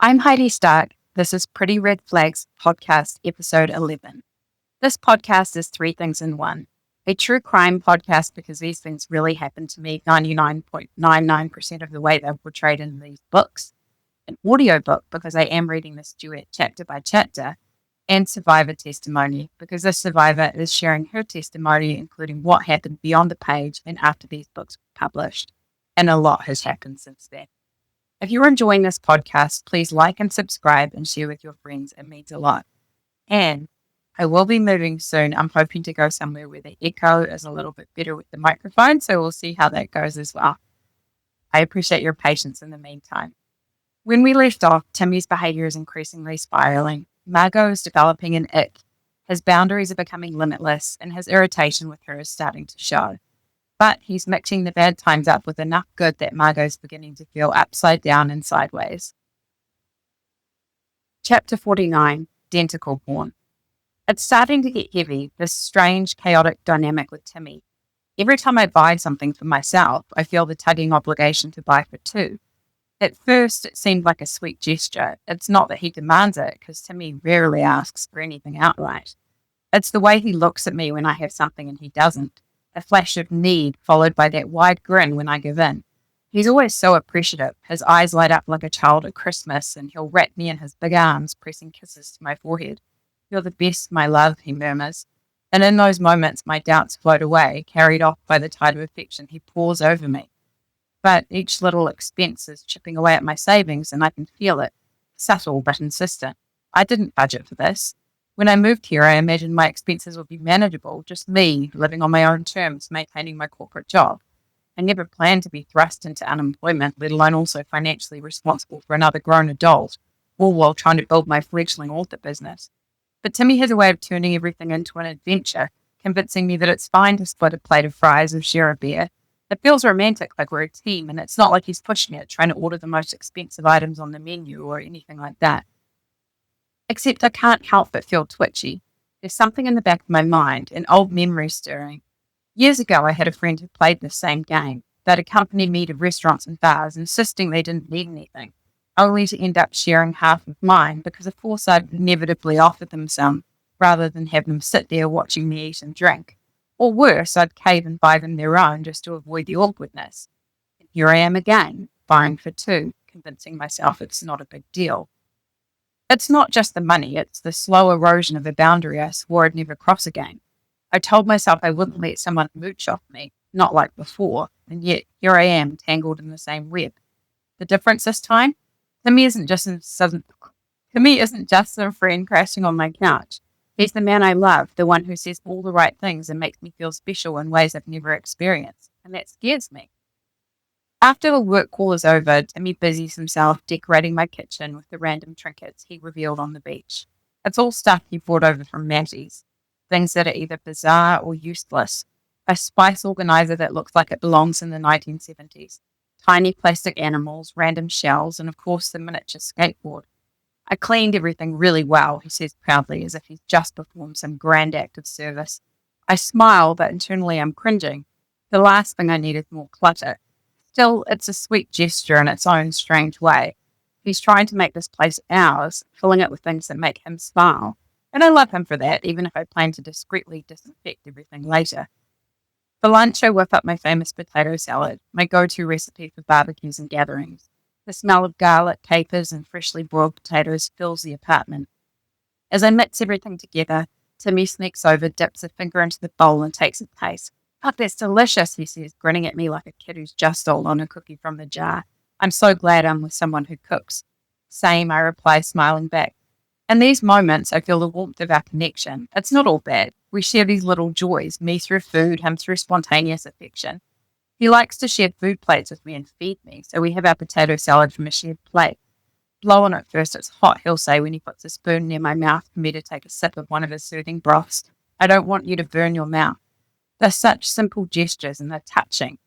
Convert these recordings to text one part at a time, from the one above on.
I'm Heidi Stark. This is Pretty Red Flags Podcast, Episode 11. This podcast is three things in one. A true crime podcast because these things really happen to me 99.99% of the way they're portrayed in these books. An audiobook because I am reading this duet chapter by chapter. And survivor testimony because this survivor is sharing her testimony, including what happened beyond the page and after these books were published. And a lot has happened since then. If you're enjoying this podcast, please like and subscribe and share with your friends. It means a lot. And I will be moving soon. I'm hoping to go somewhere where the echo is a little bit better with the microphone, so we'll see how that goes as well. I appreciate your patience in the meantime. When we left off, Timmy's behavior is increasingly spiraling. Margot is developing an ick. His boundaries are becoming limitless, and his irritation with her is starting to show. But he's mixing the bad times up with enough good that Margot's beginning to feel upside down and sideways. Chapter 49, Denticle Porn. It's starting to get heavy, this strange, chaotic dynamic with Timmy. Every time I buy something for myself, I feel the tugging obligation to buy for two. At first, it seemed like a sweet gesture. It's not that he demands it, because Timmy rarely asks for anything outright. It's the way he looks at me when I have something and he doesn't. A flash of need, followed by that wide grin when I give in. He's always so appreciative. His eyes light up like a child at Christmas, and he'll wrap me in his big arms, pressing kisses to my forehead. "You're the best, my love," he murmurs. And in those moments, my doubts float away, carried off by the tide of affection he pours over me. But each little expense is chipping away at my savings, and I can feel it. Subtle but insistent. I didn't budget for this. When I moved here, I imagined my expenses would be manageable, just me, living on my own terms, maintaining my corporate job. I never planned to be thrust into unemployment, let alone also financially responsible for another grown adult, all while trying to build my fledgling author business. But Timmy has a way of turning everything into an adventure, convincing me that it's fine to split a plate of fries or share a beer. It feels romantic, like we're a team, and it's not like he's pushing it, trying to order the most expensive items on the menu or anything like that. Except I can't help but feel twitchy. There's something in the back of my mind, an old memory stirring. Years ago, I had a friend who played the same game. They'd accompany me to restaurants and bars, insisting they didn't need anything, only to end up sharing half of mine because of course I'd inevitably offer them some, rather than have them sit there watching me eat and drink. Or worse, I'd cave and buy them their own just to avoid the awkwardness. And here I am again, buying for two, convincing myself it's not a big deal. It's not just the money, it's the slow erosion of a boundary I swore I'd never cross again. I told myself I wouldn't let someone mooch off me, not like before, and yet here I am, tangled in the same web. The difference this time? Timmy isn't just some friend crashing on my couch. He's the man I love, the one who says all the right things and makes me feel special in ways I've never experienced, and that scares me. After the work call is over, Timmy busies himself decorating my kitchen with the random trinkets he revealed on the beach. It's all stuff he brought over from Mattie's, things that are either bizarre or useless. A spice organizer that looks like it belongs in the 1970s. Tiny plastic animals, random shells, and of course the miniature skateboard. I cleaned everything really well, he says proudly, as if he's just performed some grand act of service. I smile, but internally I'm cringing. The last thing I need is more clutter. Still, it's a sweet gesture in its own strange way. He's trying to make this place ours, filling it with things that make him smile. And I love him for that, even if I plan to discreetly disinfect everything later. For lunch, I whip up my famous potato salad, my go-to recipe for barbecues and gatherings. The smell of garlic, capers, and freshly boiled potatoes fills the apartment. As I mix everything together, Timmy sneaks over, dips a finger into the bowl, and takes a taste. "Oh, that's delicious," he says, grinning at me like a kid who's just stolen a cookie from the jar. "I'm so glad I'm with someone who cooks." "Same," I reply, smiling back. In these moments, I feel the warmth of our connection. It's not all bad. We share these little joys, me through food, him through spontaneous affection. He likes to share food plates with me and feed me, so we have our potato salad from a shared plate. "Blow on it first, it's hot," he'll say when he puts a spoon near my mouth for me to take a sip of one of his soothing broths. "I don't want you to burn your mouth." They're such simple gestures and they're touching.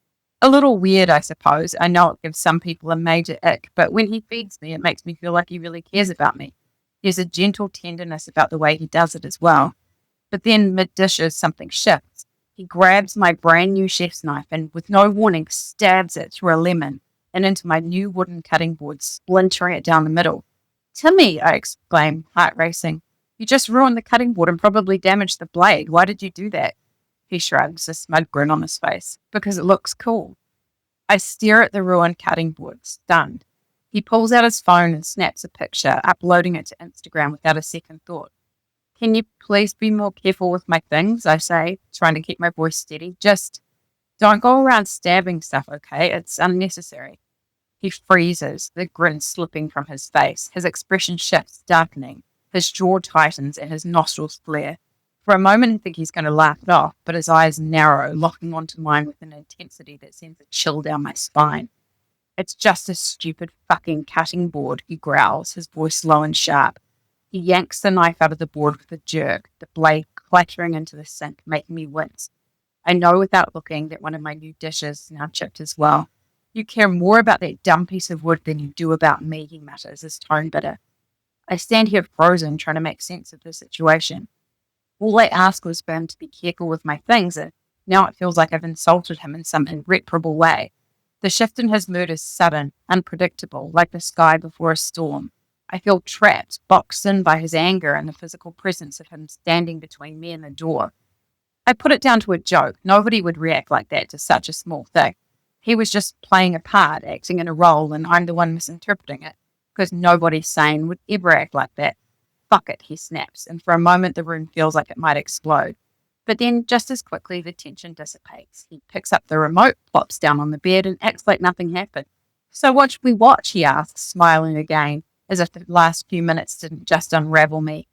A little weird, I suppose. I know it gives some people a major ick, but when he feeds me, it makes me feel like he really cares about me. There's a gentle tenderness about the way he does it as well. But then mid-dishes, something shifts. He grabs my brand new chef's knife and, with no warning, stabs it through a lemon and into my new wooden cutting board, splintering it down the middle. Timmy, I exclaimed, heart racing. You just ruined the cutting board and probably damaged the blade. Why did you do that? He shrugs, a smug grin on his face. Because it looks cool. I stare at the ruined cutting board, stunned. He pulls out his phone and snaps a picture, uploading it to Instagram without a second thought. Can you please be more careful with my things? I say, trying to keep my voice steady. Just don't go around stabbing stuff, okay? It's unnecessary. He freezes, the grin slipping from his face. His expression shifts, darkening. His jaw tightens and his nostrils flare. For a moment, I think he's going to laugh it off, but his eyes narrow, locking onto mine with an intensity that sends a chill down my spine. It's just a stupid fucking cutting board, he growls, his voice low and sharp. He yanks the knife out of the board with a jerk, the blade clattering into the sink, making me wince. I know without looking that one of my new dishes is now chipped as well. You care more about that dumb piece of wood than you do about me, he mutters, his tone bitter. I stand here frozen, trying to make sense of the situation. All I asked was for him to be careful with my things, and now it feels like I've insulted him in some irreparable way. The shift in his mood is sudden, unpredictable, like the sky before a storm. I feel trapped, boxed in by his anger and the physical presence of him standing between me and the door. I put it down to a joke. Nobody would react like that to such a small thing. He was just playing a part, acting in a role, and I'm the one misinterpreting it, because nobody sane would ever act like that. Fuck it, he snaps, and for a moment the room feels like it might explode. But then, just as quickly, the tension dissipates. He picks up the remote, plops down on the bed, and acts like nothing happened. So what should we watch, he asks, smiling again, as if the last few minutes didn't just unravel me.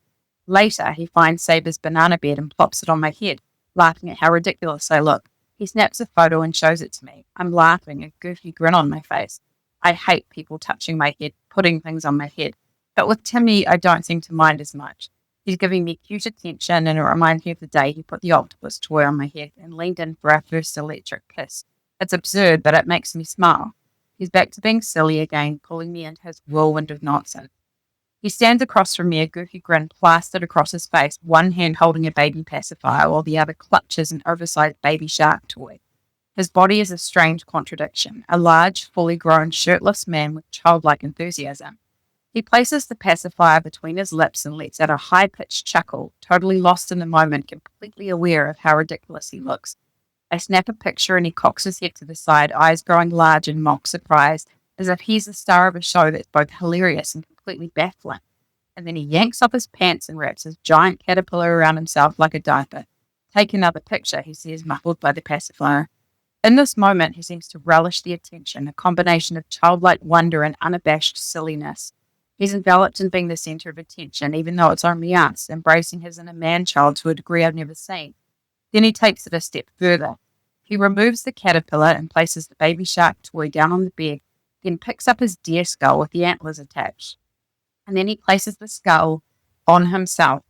Later, he finds Saber's banana bed and plops it on my head, laughing at how ridiculous I look. He snaps a photo and shows it to me. I'm laughing, a goofy grin on my face. I hate people touching my head, putting things on my head. But with Timmy, I don't seem to mind as much. He's giving me cute attention, and it reminds me of the day he put the octopus toy on my head and leaned in for our first electric kiss. It's absurd, but it makes me smile. He's back to being silly again, pulling me into his whirlwind of nonsense. He stands across from me, a goofy grin plastered across his face, one hand holding a baby pacifier while the other clutches an oversized baby shark toy. His body is a strange contradiction, a large, fully grown, shirtless man with childlike enthusiasm. He places the pacifier between his lips and lets out a high-pitched chuckle, totally lost in the moment, completely aware of how ridiculous he looks. I snap a picture and he cocks his head to the side, eyes growing large in mock surprise, as if he's the star of a show that's both hilarious and completely baffling. And then he yanks off his pants and wraps his giant caterpillar around himself like a diaper. Take another picture, he says, muffled by the pacifier. In this moment, he seems to relish the attention, a combination of childlike wonder and unabashed silliness. He's enveloped in being the centre of attention, even though it's only us, embracing his inner man-child to a degree I've never seen. Then he takes it a step further. He removes the caterpillar and places the baby shark toy down on the bed, then picks up his deer skull with the antlers attached. And then he places the skull on himself,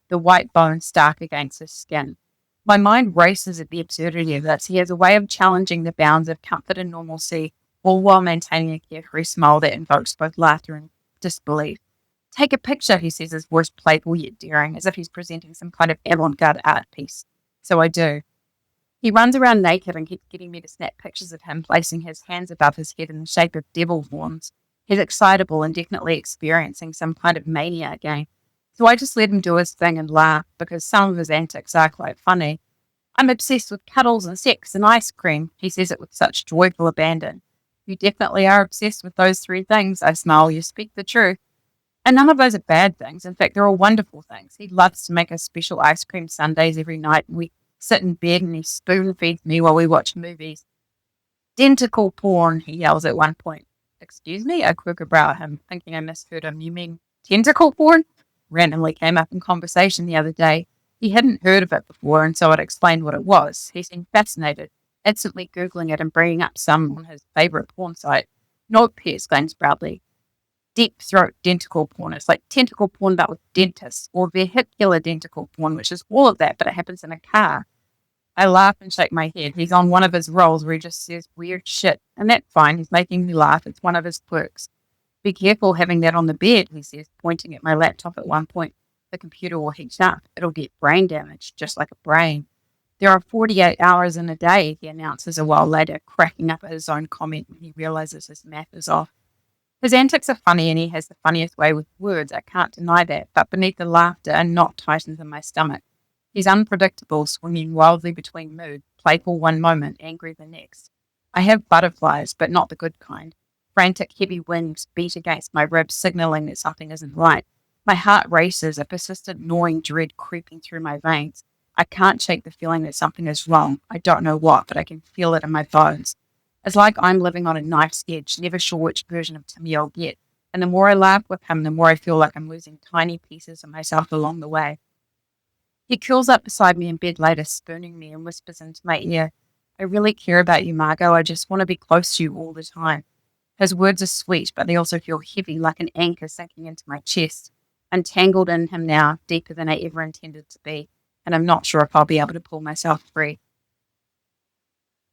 the white bone stark against his skin. My mind races at the absurdity of this. He has a way of challenging the bounds of comfort and normalcy, all while maintaining a carefree smile that invokes both laughter and disbelief. Take a picture, he says, his voice playful yet daring, as if he's presenting some kind of avant-garde art piece. So I do. He runs around naked and keeps getting me to snap pictures of him, placing his hands above his head in the shape of devil horns. He's excitable and definitely experiencing some kind of mania again. So I just let him do his thing and laugh, because some of his antics are quite funny. I'm obsessed with cuddles and sex and ice cream, he says it with such joyful abandon. You definitely are obsessed with those three things, I smile. You speak the truth. And none of those are bad things. In fact, they're all wonderful things. He loves to make us special ice cream sundaes every night, and we sit in bed and he spoon feeds me while we watch movies. Dentical porn, he yells at one point. Excuse me? I quick about him, thinking I misheard him. You mean tentacle porn? Randomly came up in conversation the other day. He hadn't heard of it before, and so I'd explained what it was. He seemed fascinated, instantly Googling it and bringing up some on his favourite porn site. Nope, he exclaims proudly. Deep throat denticle porn. It's like tentacle porn but with dentists, or vehicular denticle porn, which is all of that, but it happens in a car. I laugh and shake my head. He's on one of his rolls where he just says weird shit, and that's fine. He's making me laugh. It's one of his quirks. Be careful having that on the bed, he says, pointing at my laptop at one point. The computer will heat up. It'll get brain damage, just like a brain. There are 48 hours in a day, he announces a while later, cracking up at his own comment when he realizes his math is off. His antics are funny and he has the funniest way with words. I can't deny that. But beneath the laughter are knot tightens in my stomach. He's unpredictable, swinging wildly between moods, playful one moment, angry the next. I have butterflies, but not the good kind. Frantic, heavy wings beat against my ribs, signaling that something isn't right. My heart races, a persistent gnawing dread creeping through my veins. I can't shake the feeling that something is wrong. I don't know what, but I can feel it in my bones. It's like I'm living on a knife's edge, never sure which version of Timmy I'll get. And the more I laugh with him, the more I feel like I'm losing tiny pieces of myself along the way. He curls up beside me in bed later, spooning me, and whispers into my ear, I really care about you, Margot. I just want to be close to you all the time. His words are sweet, but they also feel heavy, like an anchor sinking into my chest. I'm tangled in him now, deeper than I ever intended to be, and I'm not sure if I'll be able to pull myself free.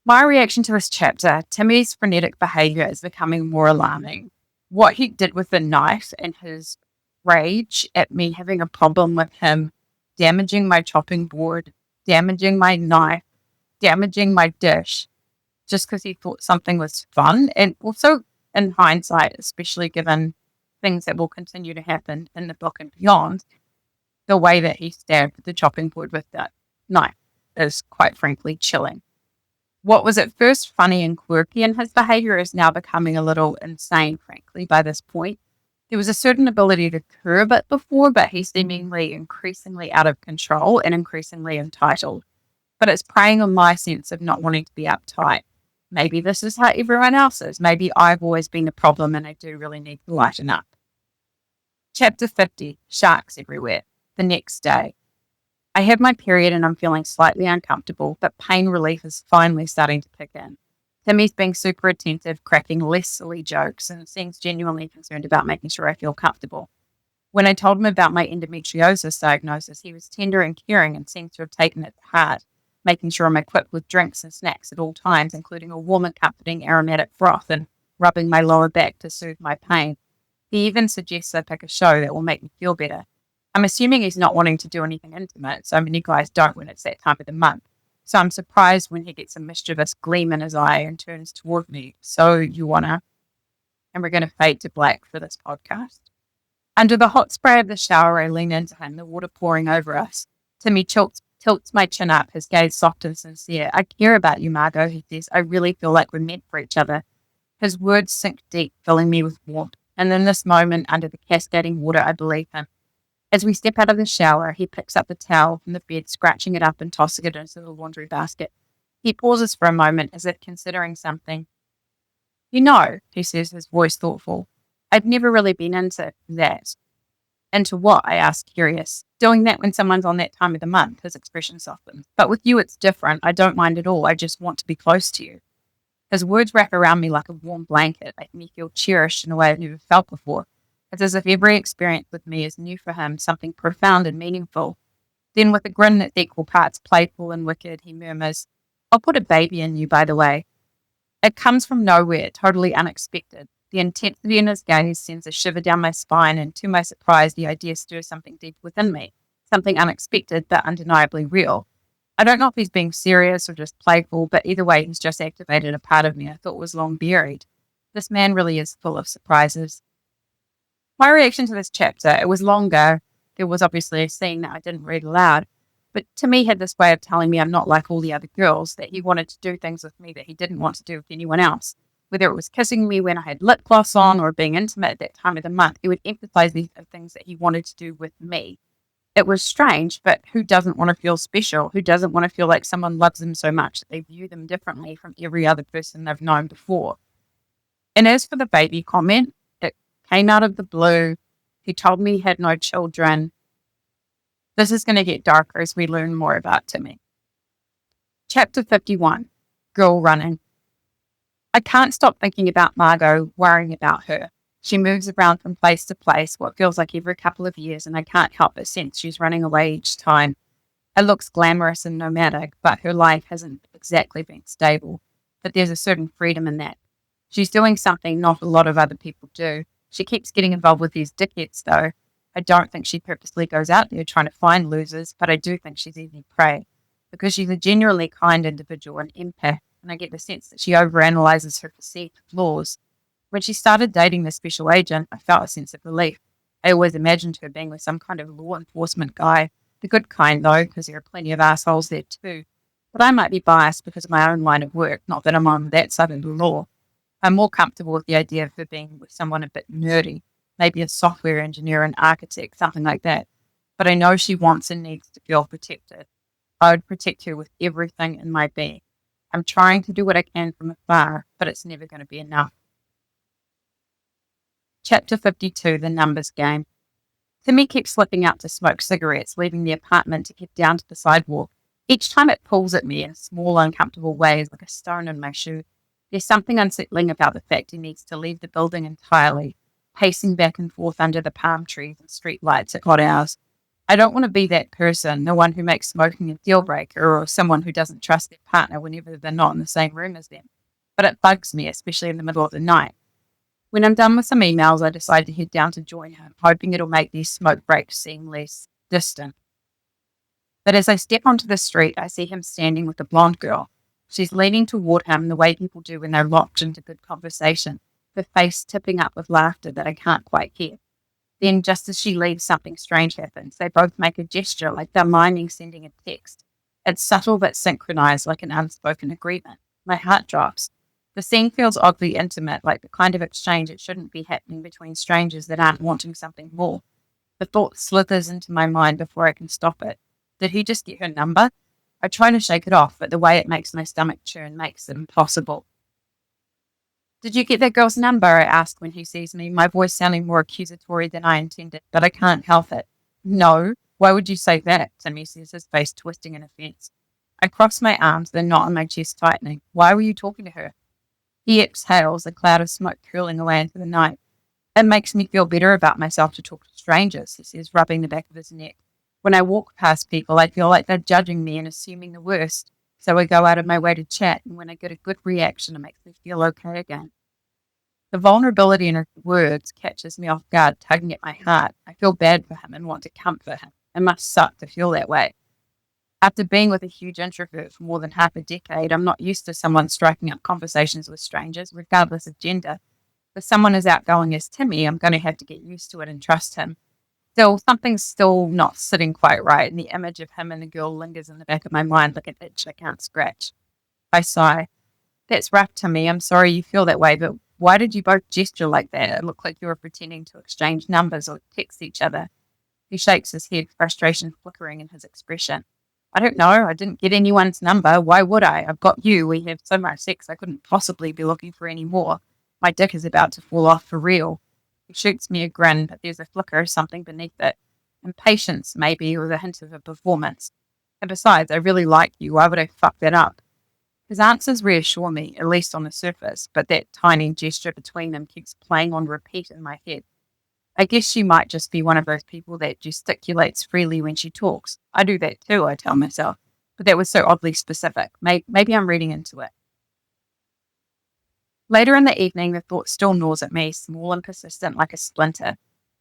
My reaction to this chapter, Timmy's frenetic behaviour is becoming more alarming. What he did with the knife and his rage at me having a problem with him damaging my chopping board, damaging my knife, damaging my dish, just because he thought something was fun. And also, in hindsight, especially given things that will continue to happen in the book and beyond, the way that he stabbed the chopping board with that knife is quite frankly chilling. What was at first funny and quirky in his behavior is now becoming a little insane, frankly, by this point. There was a certain ability to curb it before, but he's seemingly increasingly out of control and increasingly entitled. But it's preying on my sense of not wanting to be uptight. Maybe this is how everyone else is. Maybe I've always been the problem and I do really need to lighten up. Chapter 50, Sharks Everywhere. The next day. I have my period and I'm feeling slightly uncomfortable, but pain relief is finally starting to kick in. Timmy's being super attentive, cracking less silly jokes, and seems genuinely concerned about making sure I feel comfortable. When I told him about my endometriosis diagnosis, he was tender and caring and seemed to have taken it to heart, making sure I'm equipped with drinks and snacks at all times, including a warm and comforting aromatic froth and rubbing my lower back to soothe my pain. He even suggests I pick a show that will make me feel better. I'm assuming he's not wanting to do anything intimate. So many guys don't when it's that time of the month. So I'm surprised when he gets a mischievous gleam in his eye and turns toward me. So you wanna? And we're going to fade to black for this podcast. Under the hot spray of the shower, I lean into him, the water pouring over us. Timmy tilts my chin up, his gaze soft and sincere. I care about you, Margot, he says. I really feel like we're meant for each other. His words sink deep, filling me with warmth. And in this moment, under the cascading water, I believe him. As we step out of the shower, he picks up the towel from the bed, scratching it up and tossing it into the laundry basket. He pauses for a moment as if considering something. You know, he says, his voice thoughtful, I've never really been into that. Into what? I ask, curious. Doing that when someone's on that time of the month, his expression softens. But with you, it's different. I don't mind at all. I just want to be close to you. His words wrap around me like a warm blanket, making me feel cherished in a way I've never felt before. It's as if every experience with me is new for him, something profound and meaningful. Then with a grin that's equal parts playful and wicked, he murmurs, I'll put a baby in you, by the way. It comes from nowhere, totally unexpected. The intensity in his gaze sends a shiver down my spine, and to my surprise, the idea stirs something deep within me, something unexpected but undeniably real. I don't know if he's being serious or just playful, but either way, he's just activated a part of me I thought was long buried. This man really is full of surprises. My reaction to this chapter, it was longer. There was obviously a scene that I didn't read aloud, but Timmy had this way of telling me I'm not like all the other girls, that he wanted to do things with me that he didn't want to do with anyone else. Whether it was kissing me when I had lip gloss on or being intimate at that time of the month, he would emphasize these things that he wanted to do with me. It was strange, but who doesn't want to feel special? Who doesn't want to feel like someone loves them so much that they view them differently from every other person they've known before? And as for the baby comment, it came out of the blue. He told me he had no children. This is going to get darker as we learn more about Timmy. Chapter 51, Girl Running. I can't stop thinking about Margot, worrying about her. She moves around from place to place, what feels like every couple of years, and I can't help but sense she's running away each time. It looks glamorous and nomadic, but her life hasn't exactly been stable. But there's a certain freedom in that. She's doing something not a lot of other people do. She keeps getting involved with these dickheads, though. I don't think she purposely goes out there trying to find losers, but I do think she's easy prey, because she's a genuinely kind individual and empath, and I get the sense that she overanalyzes her perceived flaws. When she started dating the special agent, I felt a sense of relief. I always imagined her being with some kind of law enforcement guy. The good kind, though, because there are plenty of assholes there too. But I might be biased because of my own line of work, not that I'm on that side of the law. I'm more comfortable with the idea of her being with someone a bit nerdy, maybe a software engineer, an architect, something like that. But I know she wants and needs to feel protected. I would protect her with everything in my being. I'm trying to do what I can from afar, but it's never going to be enough. Chapter 52, The Numbers Game. Timmy keeps slipping out to smoke cigarettes, leaving the apartment to get down to the sidewalk. Each time it pulls at me in small, uncomfortable ways, like a stone in my shoe. There's something unsettling about the fact he needs to leave the building entirely, pacing back and forth under the palm trees and street lights at odd hours. I don't want to be that person, the one who makes smoking a deal breaker or someone who doesn't trust their partner whenever they're not in the same room as them. But it bugs me, especially in the middle of the night. When I'm done with some emails, I decide to head down to join him, hoping it'll make these smoke breaks seem less distant. But as I step onto the street, I see him standing with a blonde girl. She's leaning toward him the way people do when they're locked into good conversation, her face tipping up with laughter that I can't quite hear. Then, just as she leaves, something strange happens. They both make a gesture like they're miming sending a text. It's subtle but synchronized, like an unspoken agreement. My heart drops. The scene feels oddly intimate, like the kind of exchange it shouldn't be happening between strangers that aren't wanting something more. The thought slithers into my mind before I can stop it. Did he just get her number? I try to shake it off, but the way it makes my stomach churn makes it impossible. Did you get that girl's number? I ask when he sees me, my voice sounding more accusatory than I intended, but I can't help it. No. Why would you say that? Timmy says, his face twisting in offense. I cross my arms, the knot in my chest tightening. Why were you talking to her? He exhales, a cloud of smoke curling away into the night. It makes me feel better about myself to talk to strangers, he says, rubbing the back of his neck. When I walk past people, I feel like they're judging me and assuming the worst, so I go out of my way to chat, and when I get a good reaction, it makes me feel okay again. The vulnerability in his words catches me off guard, tugging at my heart. I feel bad for him and want to comfort him. It must suck to feel that way. After being with a huge introvert for more than half a decade, I'm not used to someone striking up conversations with strangers, regardless of gender. For someone as outgoing as Timmy, I'm going to have to get used to it and trust him. Still, something's still not sitting quite right, and the image of him and the girl lingers in the back of my mind like an itch I can't scratch. I sigh. That's rough, Timmy. I'm sorry you feel that way, but why did you both gesture like that? It looked like you were pretending to exchange numbers or text each other. He shakes his head, frustration flickering in his expression. I don't know. I didn't get anyone's number. Why would I? I've got you. We have so much sex I couldn't possibly be looking for any more. My dick is about to fall off for real. He shoots me a grin, but there's a flicker of something beneath it. Impatience, maybe, or the hint of a performance. And besides, I really like you. Why would I fuck that up? His answers reassure me, at least on the surface, but that tiny gesture between them keeps playing on repeat in my head. I guess she might just be one of those people that gesticulates freely when she talks. I do that too, I tell myself, but that was so oddly specific. Maybe I'm reading into it. Later in the evening, the thought still gnaws at me, small and persistent like a splinter.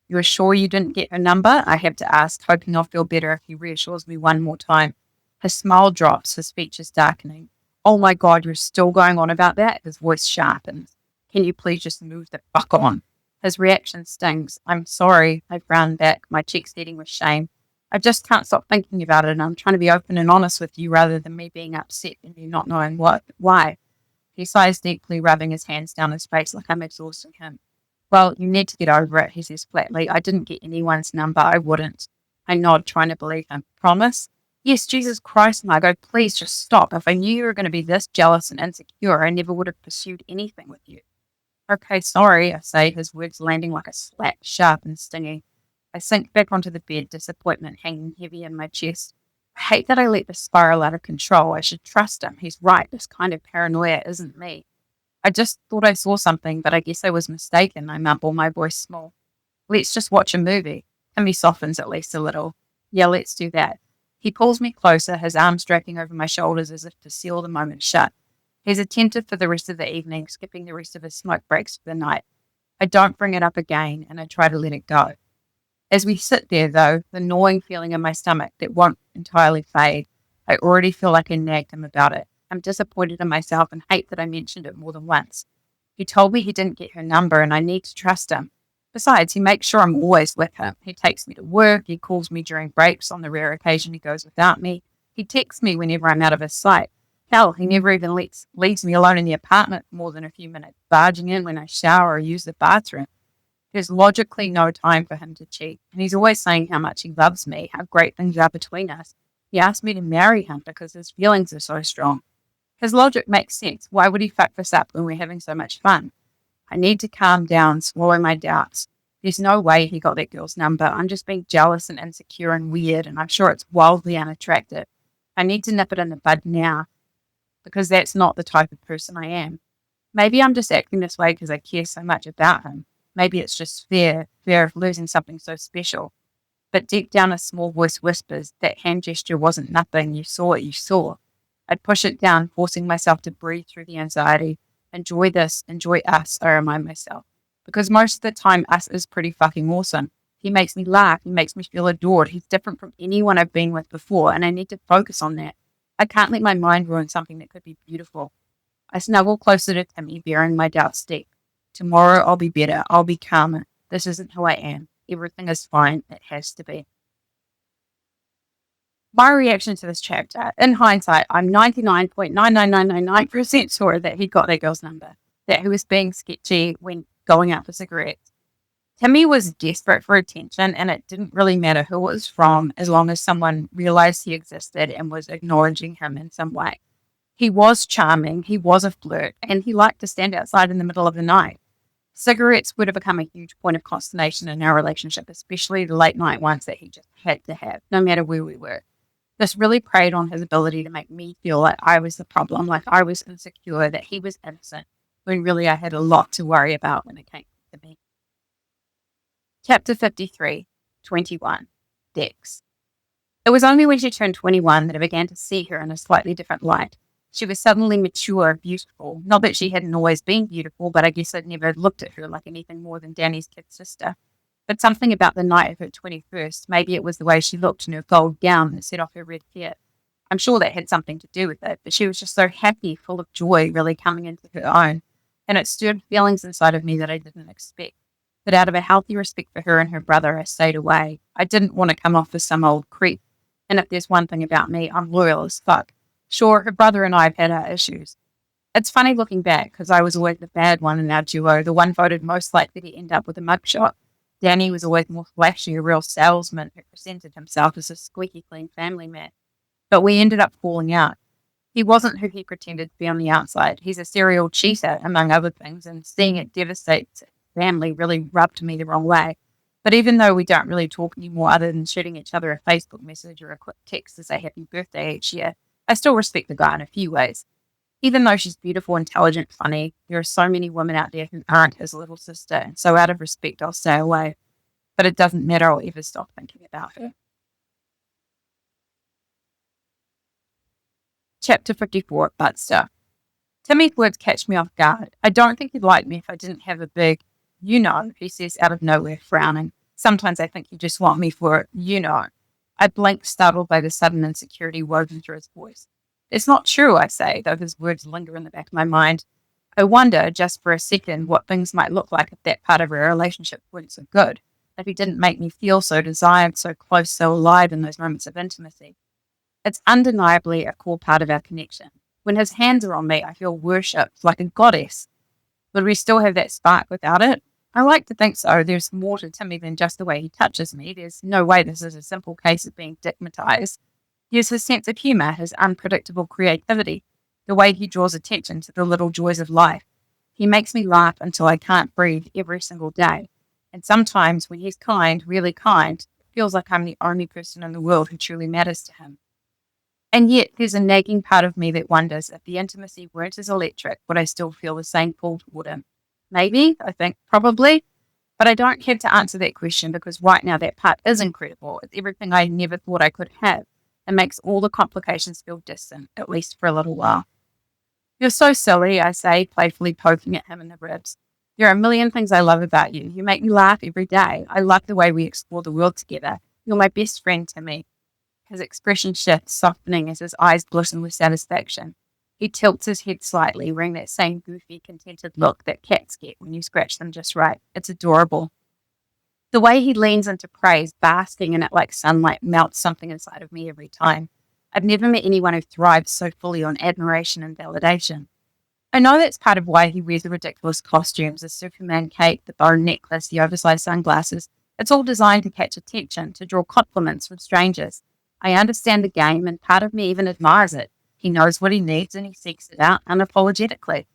You are sure you didn't get her number? I have to ask, hoping I'll feel better if he reassures me one more time. His smile drops, his features darkening. Oh my God, you're still going on about that? His voice sharpens. Can you please just move the fuck on? His reaction stings. I'm sorry. I frown back, my cheeks heating with shame. I just can't stop thinking about it, and I'm trying to be open and honest with you rather than me being upset and you not knowing why. He sighs deeply, rubbing his hands down his face like I'm exhausting him. Well, you need to get over it, he says flatly. I didn't get anyone's number. I wouldn't. I nod, trying to believe him. Promise? Yes, Jesus Christ, Margot, please just stop. If I knew you were going to be this jealous and insecure, I never would have pursued anything with you. Okay, sorry, I say, his words landing like a slap, sharp and stinging. I sink back onto the bed, disappointment hanging heavy in my chest. I hate that I let this spiral out of control. I should trust him. He's right. This kind of paranoia isn't me. I just thought I saw something, but I guess I was mistaken, I mumble, my voice small. Let's just watch a movie. Timmy softens at least a little. Yeah, let's do that. He pulls me closer, his arms draping over my shoulders as if to seal the moment shut. He's attentive for the rest of the evening, skipping the rest of his smoke breaks for the night. I don't bring it up again, and I try to let it go. As we sit there, though, the gnawing feeling in my stomach that won't entirely fade, I already feel like I nagged him about it. I'm disappointed in myself and hate that I mentioned it more than once. He told me he didn't get her number and I need to trust him. Besides, he makes sure I'm always with him. He takes me to work. He calls me during breaks on the rare occasion he goes without me. He texts me whenever I'm out of his sight. Hell, he never even leaves me alone in the apartment for more than a few minutes, barging in when I shower or use the bathroom. There's logically no time for him to cheat. And he's always saying how much he loves me, how great things are between us. He asked me to marry him because his feelings are so strong. His logic makes sense. Why would he fuck this up when we're having so much fun? I need to calm down, swallow my doubts. There's no way he got that girl's number. I'm just being jealous and insecure and weird, and I'm sure it's wildly unattractive. I need to nip it in the bud now because that's not the type of person I am. Maybe I'm just acting this way because I care so much about him. Maybe it's just fear of losing something so special. But deep down a small voice whispers, that hand gesture wasn't nothing, you saw what you saw. I'd push it down, forcing myself to breathe through the anxiety. Enjoy this, enjoy us, I remind myself. Because most of the time, us is pretty fucking awesome. He makes me laugh, he makes me feel adored. He's different from anyone I've been with before, and I need to focus on that. I can't let my mind ruin something that could be beautiful. I snuggle closer to Timmy, bearing my doubts deep. Tomorrow I'll be better, I'll be calmer. This isn't who I am. Everything is fine, it has to be. My reaction to this chapter, in hindsight, I'm 99.99999% sure that he got that girl's number, that he was being sketchy when going out for cigarettes. Timmy was desperate for attention, and it didn't really matter who it was from as long as someone realized he existed and was acknowledging him in some way. He was charming, he was a flirt, and he liked to stand outside in the middle of the night. Cigarettes would have become a huge point of consternation in our relationship, especially the late night ones that he just had to have, no matter where we were. This really preyed on his ability to make me feel like I was the problem, like I was insecure, that he was innocent, when really I had a lot to worry about when it came to me. Chapter 53, 21, Dex. It was only when she turned 21 that I began to see her in a slightly different light. She was suddenly mature, beautiful. Not that she hadn't always been beautiful, but I guess I'd never looked at her like anything more than Danny's kid sister. But something about the night of her 21st, maybe it was the way she looked in her gold gown that set off her red hair. I'm sure that had something to do with it, but she was just so happy, full of joy, really coming into her own. And it stirred feelings inside of me that I didn't expect. But out of a healthy respect for her and her brother, I stayed away. I didn't want to come off as some old creep. And if there's one thing about me, I'm loyal as fuck. Sure, her brother and I have had our issues. It's funny looking back, because I was always the bad one in our duo, the one voted most likely to end up with a mugshot. Danny was always more flashy, a real salesman who presented himself as a squeaky clean family man. But we ended up falling out. He wasn't who he pretended to be on the outside. He's a serial cheater, among other things, and seeing it devastate his family really rubbed me the wrong way. But even though we don't really talk anymore other than shooting each other a Facebook message or a quick text to say happy birthday each year, I still respect the guy in a few ways. Even though she's beautiful, intelligent, funny, there are so many women out there who aren't his little sister, and so out of respect, I'll stay away. But it doesn't matter, I'll ever stop thinking about her. Chapter 54, Butt Stuff. Timmy's words catch me off guard. I don't think he'd like me if I didn't have a big, you know, he says out of nowhere, frowning. Sometimes I think you just want me for, you know. I blinked, startled by the sudden insecurity woven through his voice. It's not true, I say, though his words linger in the back of my mind. I wonder, just for a second, what things might look like if that part of our relationship weren't so good, if he didn't make me feel so desired, so close, so alive in those moments of intimacy. It's undeniably a core part of our connection. When his hands are on me, I feel worshipped, like a goddess. Would we still have that spark without it? I like to think so. There's more to Timmy than just the way he touches me. There's no way this is a simple case of being stigmatized. There's his sense of humor, his unpredictable creativity, the way he draws attention to the little joys of life. He makes me laugh until I can't breathe every single day. And sometimes when he's kind, really kind, it feels like I'm the only person in the world who truly matters to him. And yet there's a nagging part of me that wonders if the intimacy weren't as electric, would I still feel the same pull toward him? Maybe, I think, probably. But I don't have to answer that question because right now that part is incredible. It's everything I never thought I could have. It makes all the complications feel distant, at least for a little while. You're so silly, I say, playfully poking at him in the ribs. There are a million things I love about you. You make me laugh every day. I love the way we explore the world together. You're my best friend to me. His expression shifts, softening as his eyes glisten with satisfaction. He tilts his head slightly, wearing that same goofy, contented look that cats get when you scratch them just right. It's adorable. The way he leans into praise, basking in it like sunlight, melts something inside of me every time. I've never met anyone who thrives so fully on admiration and validation. I know that's part of why he wears the ridiculous costumes, the Superman cape, the bone necklace, the oversized sunglasses. It's all designed to catch attention, to draw compliments from strangers. I understand the game, and part of me even admires it. He knows what he needs and he seeks it out unapologetically.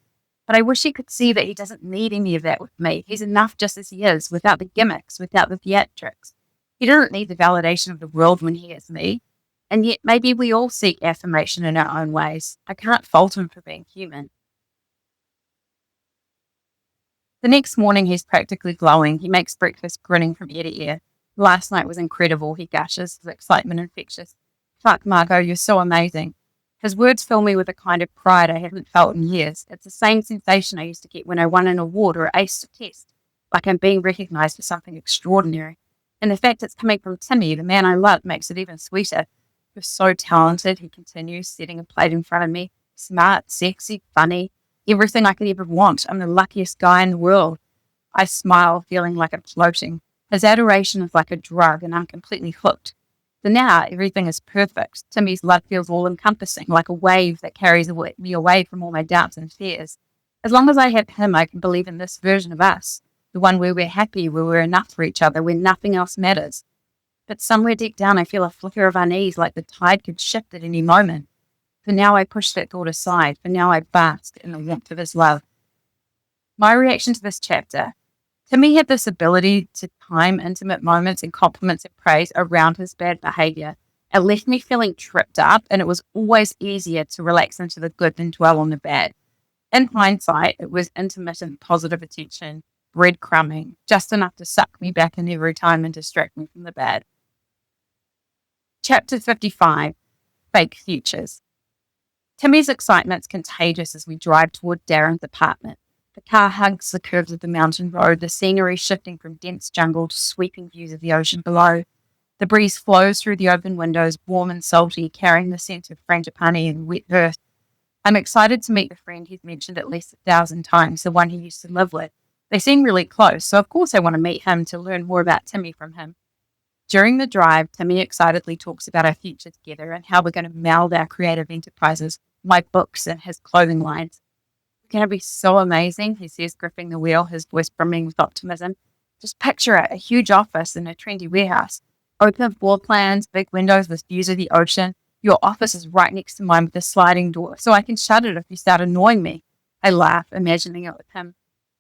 But I wish he could see that he doesn't need any of that with me. He's enough just as he is, without the gimmicks, without the theatrics. He doesn't need the validation of the world when he has me. And yet maybe we all seek affirmation in our own ways. I can't fault him for being human. The next morning, he's practically glowing. He makes breakfast grinning from ear to ear. Last night was incredible, he gushes, his excitement infectious. Fuck, Margot, you're so amazing. His words fill me with a kind of pride I haven't felt in years. It's the same sensation I used to get when I won an award or aced a test, like I'm being recognised for something extraordinary. And the fact it's coming from Timmy, the man I love, makes it even sweeter. You're so talented, he continues, setting a plate in front of me. Smart, sexy, funny. Everything I could ever want. I'm the luckiest guy in the world. I smile, feeling like I'm floating. His adoration is like a drug, and I'm completely hooked. So now everything is perfect. Timmy's love feels all-encompassing, like a wave that carries me away from all my doubts and fears. As long as I have him, I can believe in this version of us, the one where we're happy, where we're enough for each other, where nothing else matters. But somewhere deep down, I feel a flicker of unease, like the tide could shift at any moment. For now, I push that thought aside. For now, I bask in the warmth of his love. My reaction to this chapter: Timmy had this ability to time intimate moments and compliments and praise around his bad behavior. It left me feeling tripped up, and it was always easier to relax into the good than dwell on the bad. In hindsight, it was intermittent positive attention, breadcrumbing, just enough to suck me back in every time and distract me from the bad. Chapter 55, Fake Futures. Timmy's excitement's contagious as we drive toward Darren's apartment. The car hugs the curves of the mountain road, the scenery shifting from dense jungle to sweeping views of the ocean below. The breeze flows through the open windows, warm and salty, carrying the scent of frangipani and wet earth. I'm excited to meet the friend he's mentioned at least 1,000 times, the one he used to live with. They seem really close, so of course I want to meet him to learn more about Timmy from him. During the drive, Timmy excitedly talks about our future together and how we're going to meld our creative enterprises, my books and his clothing lines. It's going to be so amazing, he says, gripping the wheel, his voice brimming with optimism. Just picture it, a huge office in a trendy warehouse. Open floor plans, big windows with views of the ocean. Your office is right next to mine with a sliding door, so I can shut it if you start annoying me. I laugh, imagining it with him.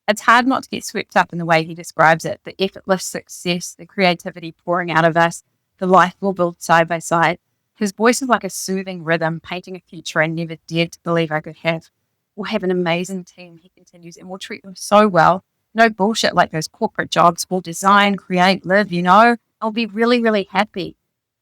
It's hard not to get swept up in the way he describes it, the effortless success, the creativity pouring out of us, the life we'll build side by side. His voice is like a soothing rhythm, painting a future I never dared to believe I could have. We'll have an amazing team, he continues, and we'll treat them so well. No bullshit like those corporate jobs. We'll design, create, live, I'll be really, really happy.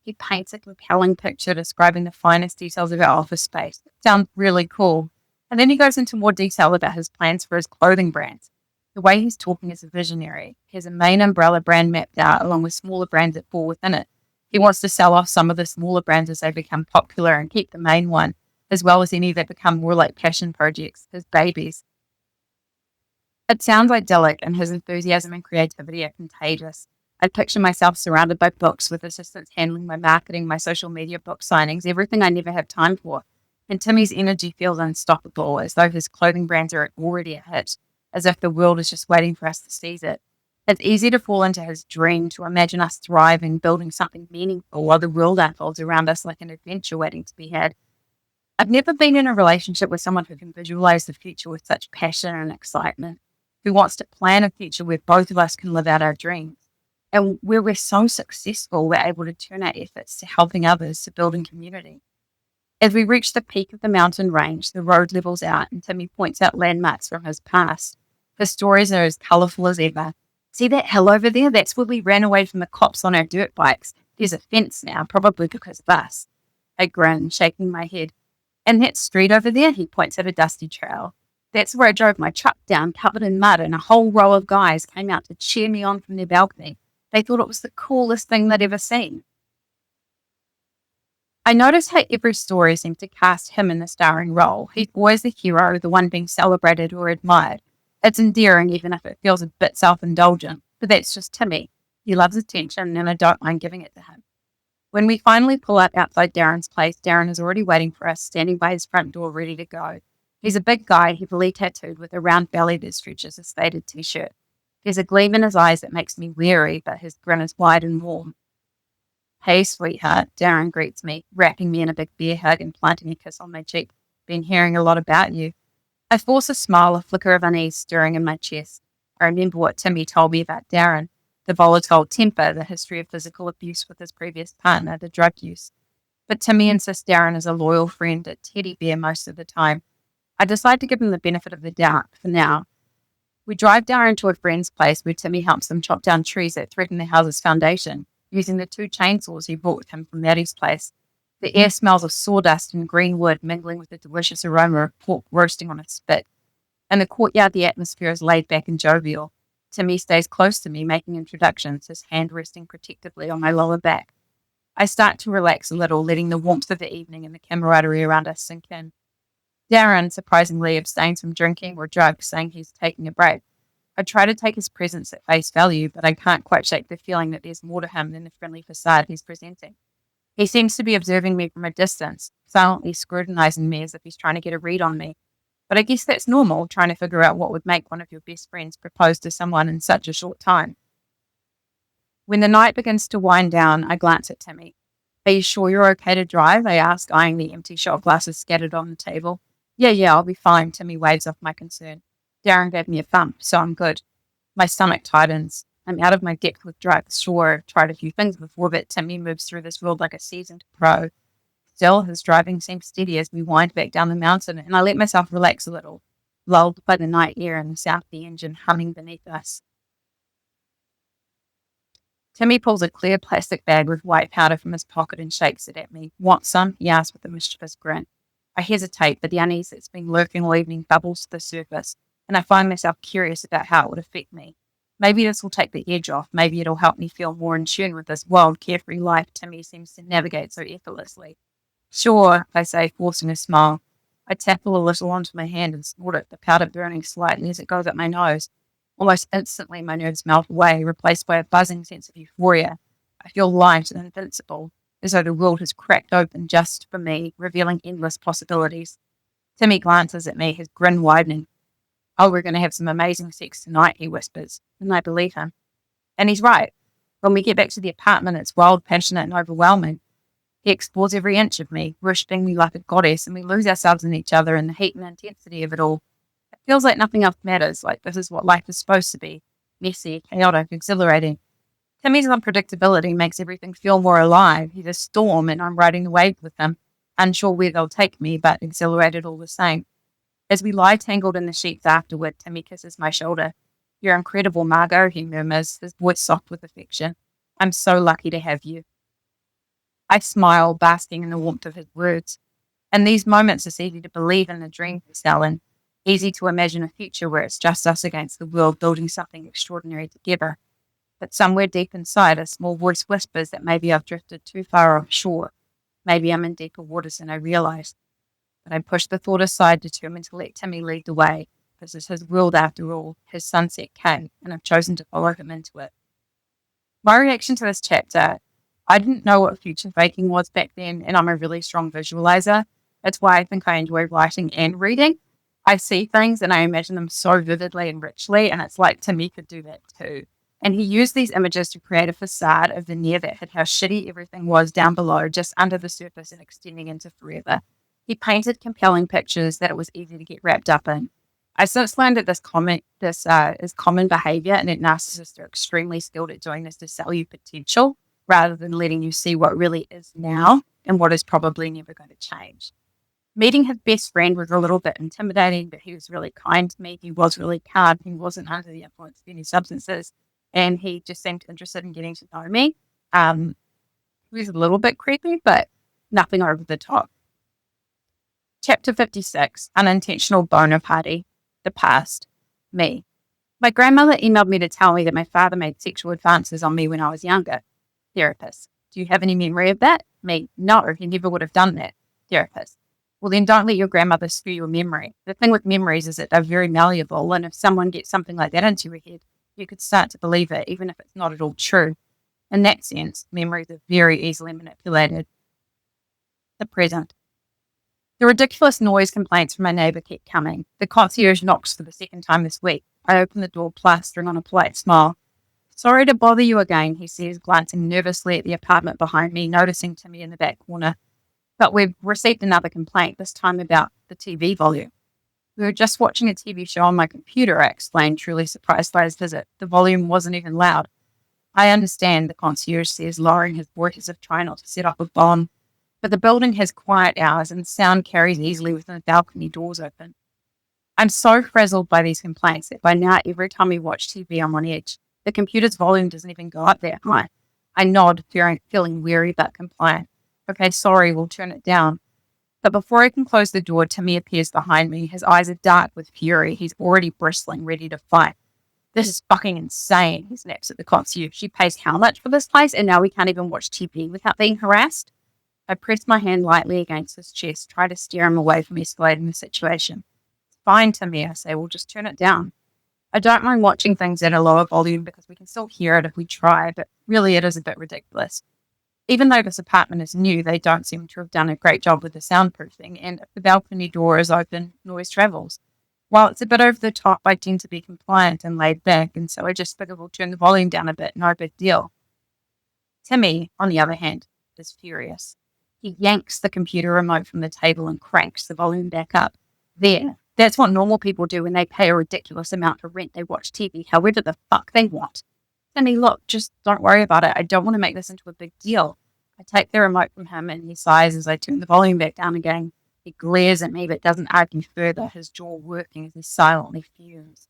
He paints a compelling picture describing the finest details of our office space. It sounds really cool. And then he goes into more detail about his plans for his clothing brands. The way he's talking is a visionary. He has a main umbrella brand mapped out along with smaller brands that fall within it. He wants to sell off some of the smaller brands as they become popular and keep the main one, as well as any that become more like passion projects, his babies. It sounds idyllic, and his enthusiasm and creativity are contagious. I picture myself surrounded by books with assistants handling my marketing, my social media book signings, everything I never have time for. And Timmy's energy feels unstoppable, as though his clothing brands are already a hit, as if the world is just waiting for us to seize it. It's easy to fall into his dream, to imagine us thriving, building something meaningful while the world unfolds around us like an adventure waiting to be had. I've never been in a relationship with someone who can visualize the future with such passion and excitement, who wants to plan a future where both of us can live out our dreams, and where we're so successful we're able to turn our efforts to helping others, to building community. As we reach the peak of the mountain range, the road levels out and Timmy points out landmarks from his past. His stories are as colourful as ever. See that hill over there? That's where we ran away from the cops on our dirt bikes. There's a fence now, probably because of us. I grin, shaking my head. And that street over there, he points at a dusty trail. That's where I drove my truck down, covered in mud, and a whole row of guys came out to cheer me on from their balcony. They thought it was the coolest thing they'd ever seen. I notice how every story seems to cast him in the starring role. He's always the hero, the one being celebrated or admired. It's endearing, even if it feels a bit self-indulgent. But that's just Timmy. He loves attention, and I don't mind giving it to him. When we finally pull up outside Darren's place, Darren is already waiting for us, standing by his front door, ready to go. He's a big guy, heavily tattooed, with a round belly that stretches his faded t-shirt. There's a gleam in his eyes that makes me weary, but his grin is wide and warm. Hey, sweetheart, Darren greets me, wrapping me in a big bear hug and planting a kiss on my cheek. Been hearing a lot about you. I force a smile, a flicker of unease stirring in my chest. I remember what Timmy told me about Darren, the volatile temper, the history of physical abuse with his previous partner, the drug use. But Timmy insists Darren is a loyal friend, a teddy bear most of the time. I decide to give him the benefit of the doubt for now. We drive Darren to a friend's place where Timmy helps them chop down trees that threaten the house's foundation, using the 2 chainsaws he brought with him from Maddie's place. The air smells of sawdust and green wood mingling with the delicious aroma of pork roasting on a spit. In the courtyard, the atmosphere is laid back and jovial. Timmy stays close to me, making introductions, his hand resting protectively on my lower back. I start to relax a little, letting the warmth of the evening and the camaraderie around us sink in. Darren, surprisingly, abstains from drinking or drugs, saying he's taking a break. I try to take his presence at face value, but I can't quite shake the feeling that there's more to him than the friendly facade he's presenting. He seems to be observing me from a distance, silently scrutinizing me as if he's trying to get a read on me. But I guess that's normal, trying to figure out what would make one of your best friends propose to someone in such a short time. When the night begins to wind down, I glance at Timmy. Are you sure you're okay to drive? I ask, eyeing the empty shot glasses scattered on the table. Yeah, I'll be fine, Timmy waves off my concern. Darren gave me a thump, so I'm good. My stomach tightens. I'm out of my depth with drugs. Sure, I've tried a few things before, but Timmy moves through this world like a seasoned pro. Still, his driving seems steady as we wind back down the mountain, and I let myself relax a little, lulled by the night air and the sound of the engine humming beneath us. Timmy pulls a clear plastic bag with white powder from his pocket and shakes it at me. Want some? He asks with a mischievous grin. I hesitate, but the unease that's been lurking all evening bubbles to the surface, and I find myself curious about how it would affect me. Maybe this will take the edge off. Maybe it'll help me feel more in tune with this wild, carefree life Timmy seems to navigate so effortlessly. Sure, I say, forcing a smile. I tackle a little onto my hand and snort it, the powder burning slightly as it goes up my nose. Almost instantly, my nerves melt away, replaced by a buzzing sense of euphoria. I feel light and invincible, as though the world has cracked open just for me, revealing endless possibilities. Timmy glances at me, his grin widening. Oh, we're going to have some amazing sex tonight, he whispers, and I believe him. And he's right. When we get back to the apartment, it's wild, passionate, and overwhelming. He explores every inch of me, worshipping me like a goddess, and we lose ourselves in each other in the heat and intensity of it all. It feels like nothing else matters, like this is what life is supposed to be. Messy, chaotic, exhilarating. Timmy's unpredictability makes everything feel more alive. He's a storm, and I'm riding the wave with him, unsure where they'll take me, but exhilarated all the same. As we lie tangled in the sheets afterward, Timmy kisses my shoulder. You're incredible, Margot, he murmurs, his voice soft with affection. I'm so lucky to have you. I smile, basking in the warmth of his words. In these moments, it's easy to believe in the dream we sell in. Easy to imagine a future where it's just us against the world, building something extraordinary together. But somewhere deep inside, a small voice whispers that maybe I've drifted too far offshore. Maybe I'm in deeper waters than I realize. But I push the thought aside, determined to let Timmy lead the way. This is his world after all, his sunset came, and I've chosen to follow him into it. My reaction to this chapter, I didn't know what future faking was back then, and I'm a really strong visualizer. That's why I think I enjoy writing and reading. I see things and I imagine them so vividly and richly, and it's like Timmy could do that too. And he used these images to create a facade, a veneer that hid how shitty everything was down below, just under the surface and extending into forever. He painted compelling pictures that it was easy to get wrapped up in. I since learned that this is common behavior, and that narcissists are extremely skilled at doing this to sell you potential rather than letting you see what really is now and what is probably never going to change. Meeting his best friend was a little bit intimidating, but he was really kind to me. He was really calm. He wasn't under the influence of any substances, and he just seemed interested in getting to know me. He was a little bit creepy, but nothing over the top. Chapter 56, Unintentional Boner Party, the Past, Me. My grandmother emailed me to tell me that my father made sexual advances on me when I was younger. Therapist. Do you have any memory of that? Me, no, he never would have done that. Therapist, well then don't let your grandmother screw your memory. The thing with memories is that they're very malleable, and if someone gets something like that into your head, you could start to believe it, even if it's not at all true. In that sense, memories are very easily manipulated. The present. The ridiculous noise complaints from my neighbour kept coming. The concierge knocks for the second time this week. I open the door, plastering on a polite smile. Sorry to bother you again, he says, glancing nervously at the apartment behind me, noticing Timmy in the back corner. But we've received another complaint, this time about the TV volume. We were just watching a TV show on my computer, I explained, truly surprised by his visit. The volume wasn't even loud. I understand, the concierge says, lowering his voice as if trying not to set up a bomb. But the building has quiet hours and sound carries easily with the balcony doors open. I'm so frazzled by these complaints that by now every time we watch TV I'm on edge. The computer's volume doesn't even go up that high. I nod, feeling weary but compliant. Okay, sorry, we'll turn it down. But before I can close the door, Timmy appears behind me. His eyes are dark with fury. He's already bristling, ready to fight. This is fucking insane, he snaps at the concierge. She pays how much for this place, and now we can't even watch TV without being harassed? I press my hand lightly against his chest, try to steer him away from escalating the situation. It's fine, Timmy, I say. We'll just turn it down. I don't mind watching things at a lower volume because we can still hear it if we try, but really it is a bit ridiculous. Even though this apartment is new, they don't seem to have done a great job with the soundproofing, and if the balcony door is open, noise travels. While it's a bit over the top, I tend to be compliant and laid back, and so I just figure we'll turn the volume down a bit, no big deal. Timmy, on the other hand, is furious. He yanks the computer remote from the table and cranks the volume back up. There. That's what normal people do when they pay a ridiculous amount for rent. They watch TV however the fuck they want. Timmy, look, just don't worry about it. I don't want to make this into a big deal. I take the remote from him and he sighs as I turn the volume back down again. He glares at me but doesn't argue further, his jaw working as he silently fumes.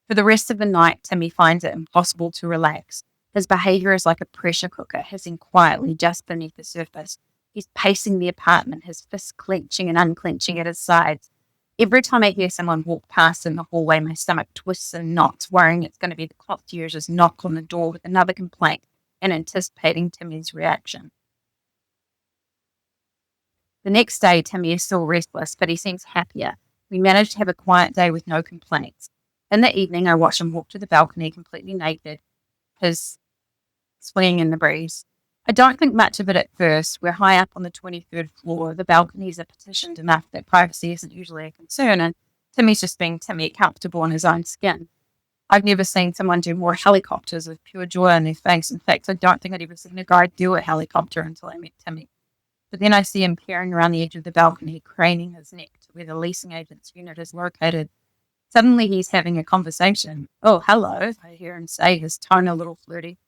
For the rest of the night, Timmy finds it impossible to relax. His behaviour is like a pressure cooker, hissing quietly just beneath the surface. He's pacing the apartment, his fists clenching and unclenching at his sides. Every time I hear someone walk past in the hallway, my stomach twists and knots, worrying it's going to be the concierge's knock on the door with another complaint and anticipating Timmy's reaction. The next day, Timmy is still restless, but he seems happier. We managed to have a quiet day with no complaints. In the evening, I watch him walk to the balcony completely naked, his swinging in the breeze. I don't think much of it at first. We're high up on the 23rd floor. The balconies are partitioned enough that privacy isn't usually a concern, and Timmy's just being Timmy, comfortable in his own skin. I've never seen someone do more helicopters with pure joy on their face. In fact, I don't think I'd ever seen a guy do a helicopter until I met Timmy. But then I see him peering around the edge of the balcony, craning his neck to where the leasing agent's unit is located. Suddenly he's having a conversation. Oh, hello, I hear him say, his tone a little flirty.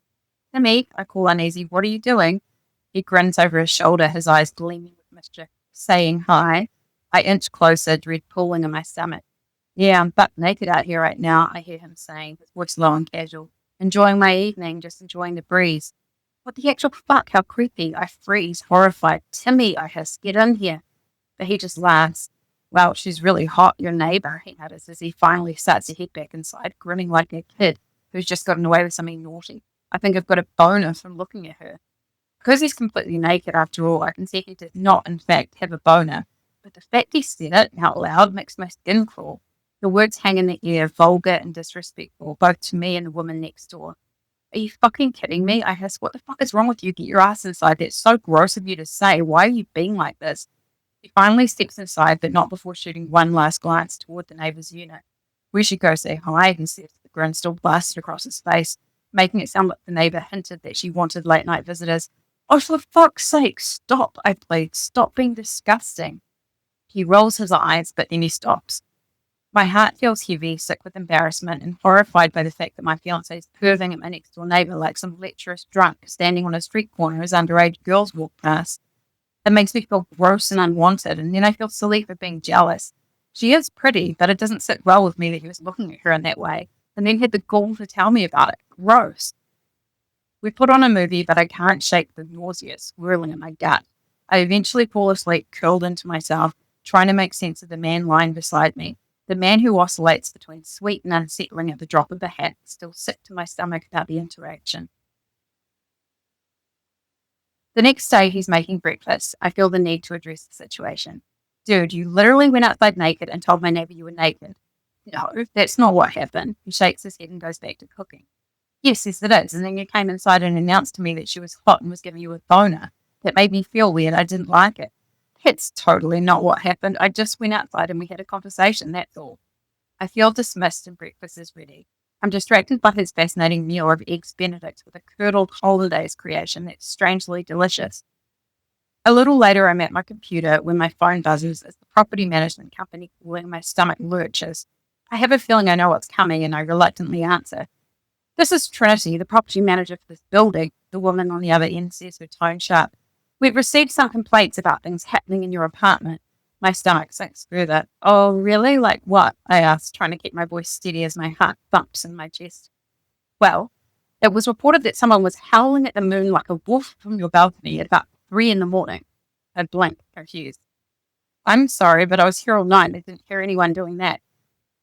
Timmy, I call uneasy. What are you doing? He grins over his shoulder, his eyes gleaming with mischief. Saying hi. I inch closer, dread pulling in my stomach. Yeah, I'm butt naked out here right now, I hear him saying, his voice low and casual. Enjoying my evening, just enjoying the breeze. What the actual fuck? How creepy. I freeze, horrified. Timmy, I hiss, get in here. But he just laughs. Well, she's really hot, your neighbour, he mutters as he finally starts to head back inside, grinning like a kid who's just gotten away with something naughty. I think I've got a boner from looking at her. Because he's completely naked after all, I can see he did not, in fact, have a boner. But the fact he said it out loud makes my skin crawl. The words hang in the air, vulgar and disrespectful, both to me and the woman next door. Are you fucking kidding me? I hiss, what the fuck is wrong with you? Get your ass inside. That's so gross of you to say. Why are you being like this? He finally steps inside, but not before shooting one last glance toward the neighbour's unit. We should go say hi, he says, the grin still blasted across his face, making it sound like the neighbour hinted that she wanted late-night visitors. Oh, for fuck's sake, stop, I plead. Stop being disgusting. He rolls his eyes, but then he stops. My heart feels heavy, sick with embarrassment, and horrified by the fact that my fiancé is perving at my next-door neighbour like some lecherous drunk standing on a street corner as underage girls walk past. It makes me feel gross and unwanted, and then I feel silly for being jealous. She is pretty, but it doesn't sit well with me that he was looking at her in that way, and then had the gall to tell me about it. Gross. We put on a movie, but I can't shake the nausea swirling in my gut. I eventually fall asleep, curled into myself, trying to make sense of the man lying beside me. The man who oscillates between sweet and unsettling at the drop of a hat, still sick to my stomach about the interaction. The next day, he's making breakfast. I feel the need to address the situation. Dude, you literally went outside naked and told my neighbor you were naked. No, that's not what happened. He shakes his head and goes back to cooking. Yes, yes, it is. And then you came inside and announced to me that she was hot and was giving you a boner. That made me feel weird. I didn't like it. That's totally not what happened. I just went outside and we had a conversation. That's all. I feel dismissed and breakfast is ready. I'm distracted by his fascinating meal of eggs Benedict with a curdled hollandaise creation that's strangely delicious. A little later, I'm at my computer when my phone buzzes as the property management company calling. My stomach lurches. I have a feeling I know what's coming and I reluctantly answer. This is Trinity, the property manager for this building. The woman on the other end says, her tone sharp. We've received some complaints about things happening in your apartment. My stomach sinks further. Oh, really? Like what? I asked, trying to keep my voice steady as my heart thumps in my chest. Well, it was reported that someone was howling at the moon like a wolf from your balcony at about 3 a.m. I blinked, confused. I'm sorry, but I was here all night. I didn't hear anyone doing that.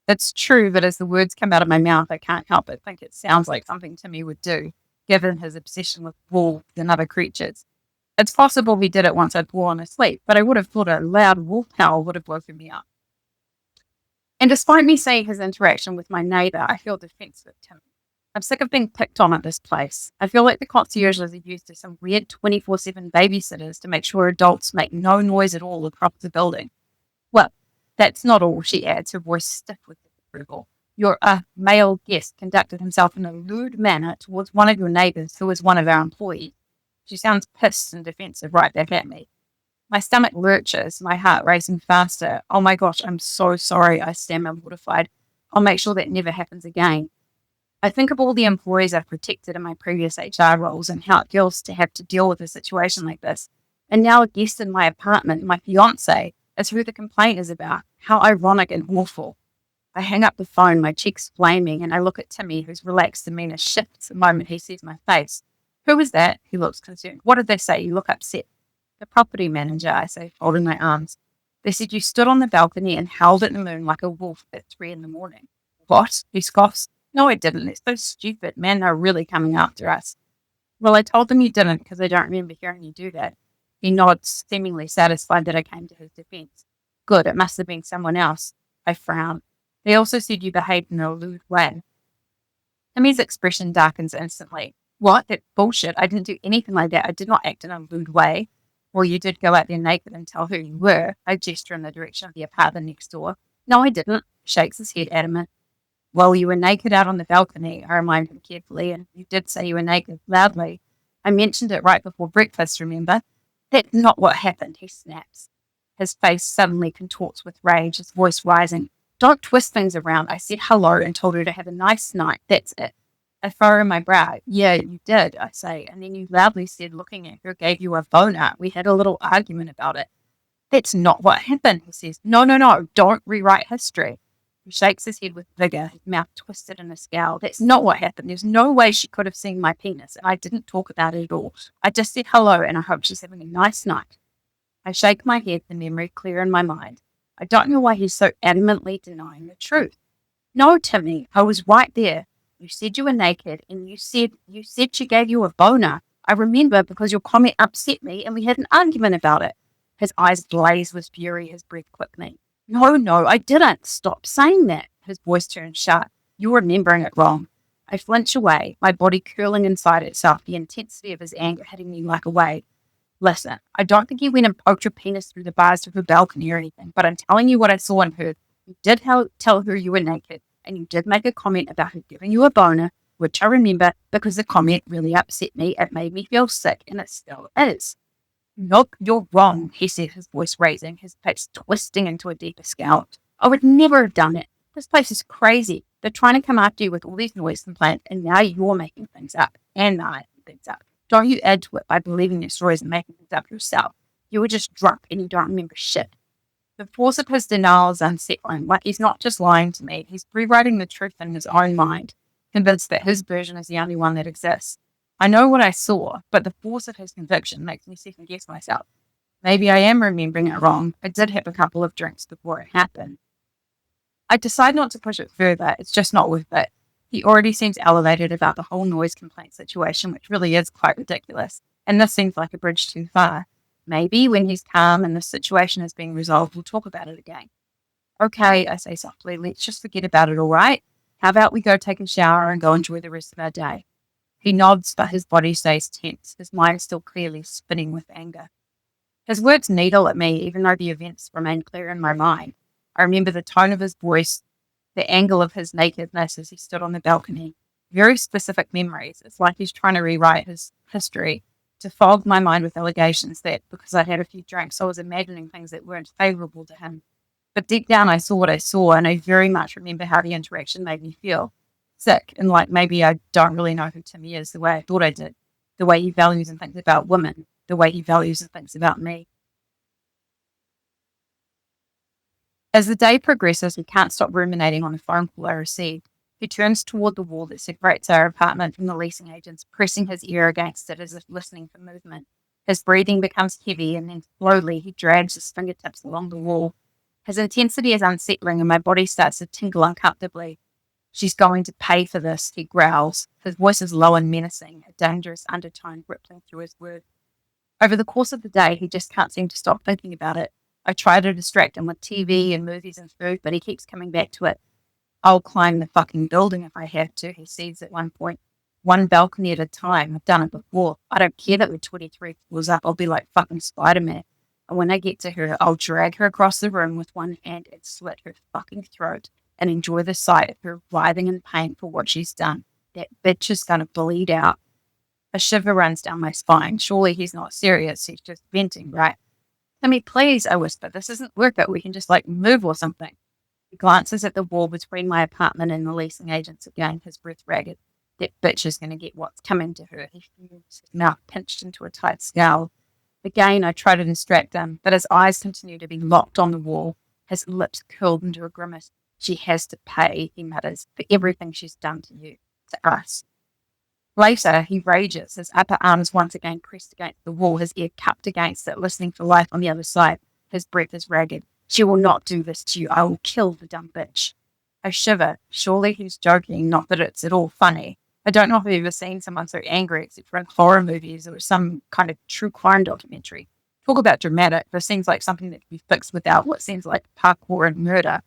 That's true, but as the words come out of my mouth, I can't help but think it sounds like something Timmy would do, given his obsession with wolves and other creatures. It's possible he did it once I'd fallen asleep, but I would have thought a loud wolf howl would have woken me up. And despite me seeing his interaction with my neighbour, I feel defensive of Timmy. I'm sick of being picked on at this place. I feel like the concierges are used to some weird 24/7 babysitters to make sure adults make no noise at all across the building. Well, that's not all, she adds, her voice stiff with disapproval. Your male guest conducted himself in a lewd manner towards one of your neighbours who was one of our employees. She sounds pissed and defensive right back at me. My stomach lurches, my heart racing faster. Oh my gosh, I'm so sorry, I stammer, mortified. I'll make sure that never happens again. I think of all the employees I've protected in my previous HR roles and how it feels to have to deal with a situation like this. And now a guest in my apartment, my fiance, is who the complaint is about. How ironic and awful. I hang up the phone, my cheeks flaming, and I look at Timmy, whose relaxed demeanour shifts the moment he sees my face. Who is that? He looks concerned. What did they say? You look upset. The property manager, I say, folding my arms. They said you stood on the balcony and howled at the moon like a wolf at 3 a.m. What? He scoffs. No, I didn't. It's so stupid. Man, they're really coming after us. Well, I told them you didn't because I don't remember hearing you do that. He nods, seemingly satisfied that I came to his defense. Good, it must have been someone else. I frown. They also said you behaved in a lewd way. Timmy's expression darkens instantly. What? That's bullshit. I didn't do anything like that. I did not act in a lewd way. Well, you did go out there naked and tell who you were. I gesture in the direction of the apartment next door. No, I didn't. Shakes his head adamant. Well, you were naked out on the balcony, I remind him carefully, and you did say you were naked loudly. I mentioned it right before breakfast, remember? That's not what happened, he snaps. His face suddenly contorts with rage, his voice rising. Don't twist things around. I said hello and told her to have a nice night. That's it. I furrow my brow. Yeah, you did, I say, and then you loudly said looking at her gave you a boner. We had a little argument about it. That's not what happened, he says. No, don't rewrite history. He shakes his head with vigor, his mouth twisted in a scowl. That's not what happened. There's no way she could have seen my penis, and I didn't talk about it at all. I just said hello, and I hope she's having a nice night. I shake my head, the memory clear in my mind. I don't know why he's so adamantly denying the truth. No, Timmy, I was right there. You said you were naked, and you said she gave you a boner. I remember because your comment upset me, and we had an argument about it. His eyes blaze with fury, his breath quickening. No, I didn't. Stop saying that. His voice turns sharp. You're remembering it wrong. I flinch away, my body curling inside itself, the intensity of his anger hitting me like a wave. Listen, I don't think you went and poked your penis through the bars of her balcony or anything, but I'm telling you what I saw and heard. You did tell her you were naked, and you did make a comment about her giving you a boner, which I remember because the comment really upset me. It made me feel sick, and it still is. Nope, you're wrong, he said, his voice raising, his face twisting into a deeper scowl. I would never have done it. This place is crazy. They're trying to come after you with all these noise complaints, and now you're making things up. And I'm making things up. Don't you add to it by believing their stories and making things up yourself. You were just drunk and you don't remember shit. The force of his denial is unsettling. Like he's not just lying to me, he's rewriting the truth in his own mind, convinced that his version is the only one that exists. I know what I saw, but the force of his conviction makes me second guess myself. Maybe I am remembering it wrong. I did have a couple of drinks before it happened. I decide not to push it further. It's just not worth it. He already seems elevated about the whole noise complaint situation, which really is quite ridiculous. And this seems like a bridge too far. Maybe when he's calm and the situation is being resolved, we'll talk about it again. Okay, I say softly, let's just forget about it, all right? How about we go take a shower and go enjoy the rest of our day? He nods, but his body stays tense, his mind still clearly spinning with anger. His words needle at me, even though the events remain clear in my mind. I remember the tone of his voice, the angle of his nakedness as he stood on the balcony. Very specific memories. It's like he's trying to rewrite his history, to fog my mind with allegations that because I'd had a few drinks, I was imagining things that weren't favourable to him. But deep down, I saw what I saw, and I very much remember how the interaction made me feel sick. And like maybe I don't really know who Timmy is the way I thought I did, the way he values and thinks about women, the way he values and thinks about me. As the day progresses, he can't stop ruminating on the phone call I received. He turns toward the wall that separates our apartment from the leasing agent's, pressing his ear against it as if listening for movement. His breathing becomes heavy, and then slowly he drags his fingertips along the wall. His intensity is unsettling, and my body starts to tingle uncomfortably. She's going to pay for this, he growls. His voice is low and menacing, a dangerous undertone rippling through his words. Over the course of the day, he just can't seem to stop thinking about it. I try to distract him with TV and movies and food, but he keeps coming back to it. I'll climb the fucking building if I have to, he says at one point. One balcony at a time. I've done it before. I don't care that we're 23 floors up. I'll be like fucking Spider-Man. And when I get to her, I'll drag her across the room with one hand and slit her fucking throat and enjoy the sight of her writhing in pain for what she's done. That bitch is going to bleed out. A shiver runs down my spine. Surely he's not serious. He's just venting, right? Timmy, please, I whisper. This isn't work out. We can just like move or something. He glances at the wall between my apartment and the leasing agent's again, his breath ragged. That bitch is going to get what's coming to her. He feels his mouth pinched into a tight scowl. Again, I try to distract him, but his eyes continue to be locked on the wall, his lips curled into a grimace. She has to pay, he mutters, for everything she's done to you, to us. Later, he rages, his upper arms once again pressed against the wall, his ear cupped against it, listening for life on the other side. His breath is ragged. She will not do this to you. I will kill the dumb bitch. I shiver. Surely he's joking, not that it's at all funny. I don't know if I've ever seen someone so angry except for in horror movies or some kind of true crime documentary. Talk about dramatic. This seems like something that can be fixed without what seems like parkour and murder.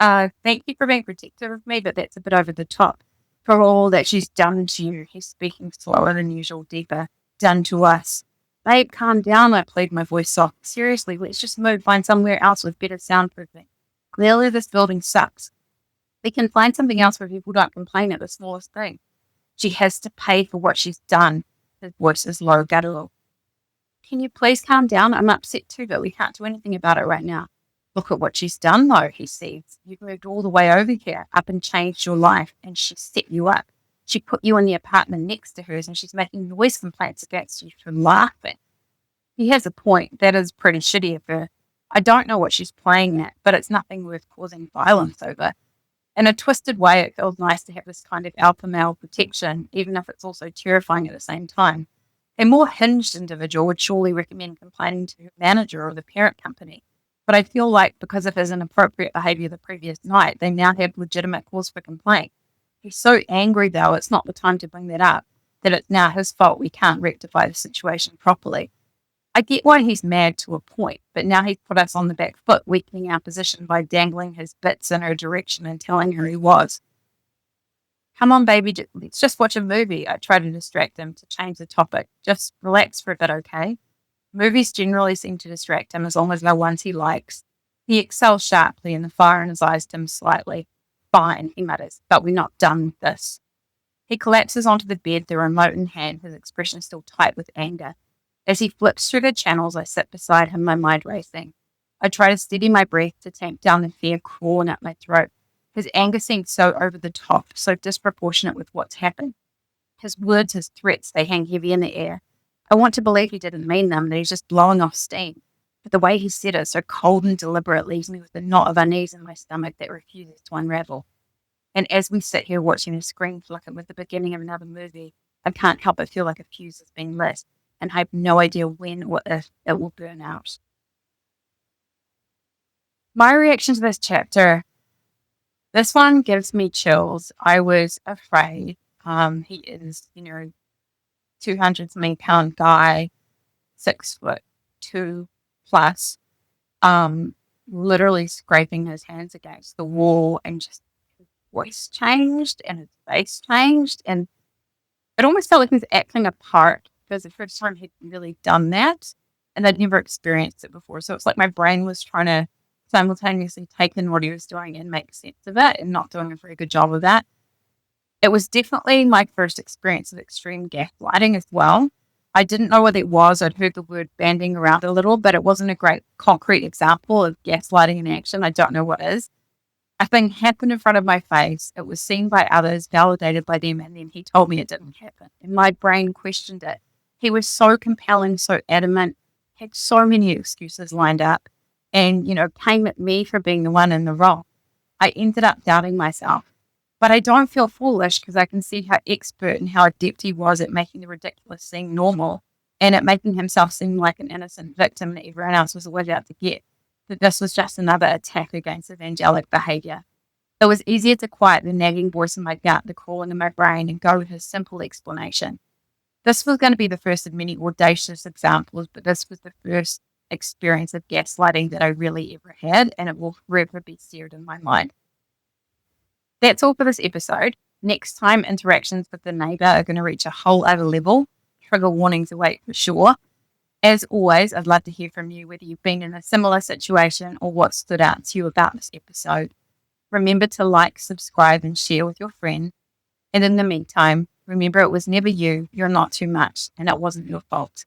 Thank you for being protective of me, but that's a bit over the top. For all that she's done to you, he's speaking slower than usual, deeper. Done to us. Babe, calm down, I plead, my voice soft. Seriously, let's just move, find somewhere else with better soundproofing. Clearly this building sucks. We can find something else where people don't complain at the smallest thing. She has to pay for what she's done. His voice is low, guttural. Can you please calm down? I'm upset too, but we can't do anything about it right now. Look at what she's done, though, he says. You've moved all the way over here, up and changed your life, and she set you up. She put you in the apartment next to hers, and she's making noise complaints against you for laughing. He has a point. That is pretty shitty of her. I don't know what she's playing at, but it's nothing worth causing violence over. In a twisted way, it feels nice to have this kind of alpha male protection, even if it's also terrifying at the same time. A more hinged individual would surely recommend complaining to her manager or the parent company. But I feel like because of his inappropriate behavior the previous night, they now have legitimate cause for complaint. He's so angry, though, it's not the time to bring that up, that it's now his fault we can't rectify the situation properly. I get why he's mad to a point, but now he's put us on the back foot, weakening our position by dangling his bits in her direction and telling her he was. Come on, baby, let's just watch a movie. I try to distract him to change the topic. Just relax for a bit, okay? Movies generally seem to distract him as long as they're ones he likes. He exhales sharply and the fire in his eyes dims slightly. Fine, he mutters, but we're not done with this. He collapses onto the bed, the remote in hand, his expression still tight with anger. As he flips through the channels, I sit beside him, my mind racing. I try to steady my breath to tamp down the fear crawling up my throat. His anger seems so over the top, so disproportionate with what's happened. His words, his threats, they hang heavy in the air. I want to believe he didn't mean them, that he's just blowing off steam. But the way he said it, so cold and deliberate, leaves me with a knot of unease in my stomach that refuses to unravel. And as we sit here watching the screen flicker with the beginning of another movie, I can't help but feel like a fuse has been lit, and I have no idea when or if it will burn out. My reaction to this chapter, this one gives me chills. I was afraid. He is, 200 something pound guy, 6'2" plus, literally scraping his hands against the wall, and just his voice changed and his face changed. And it almost felt like he was acting a part because the first time he'd really done that and I'd never experienced it before. So it's like my brain was trying to simultaneously take in what he was doing and make sense of it, and not doing a very good job of that. It was definitely my first experience of extreme gaslighting as well. I didn't know what it was. I'd heard the word banding around a little, but it wasn't a great concrete example of gaslighting in action. I don't know what is. A thing happened in front of my face. It was seen by others, validated by them, and then he told me it didn't happen. And my brain questioned it. He was so compelling, so adamant, had so many excuses lined up, and, came at me for being the one in the wrong. I ended up doubting myself. But I don't feel foolish because I can see how expert and how adept he was at making the ridiculous seem normal, and at making himself seem like an innocent victim that everyone else was always out to get. That this was just another attack against evangelic behavior. It was easier to quiet the nagging voice in my gut, the crawling in my brain, and go with his simple explanation. This was going to be the first of many audacious examples, but this was the first experience of gaslighting that I really ever had, and it will forever be seared in my mind. That's all for this episode. Next time, interactions with the neighbour are going to reach a whole other level. Trigger warnings await for sure. As always, I'd love to hear from you, whether you've been in a similar situation or what stood out to you about this episode. Remember to like, subscribe, and share with your friend. And in the meantime, remember it was never you, you're not too much, and it wasn't your fault.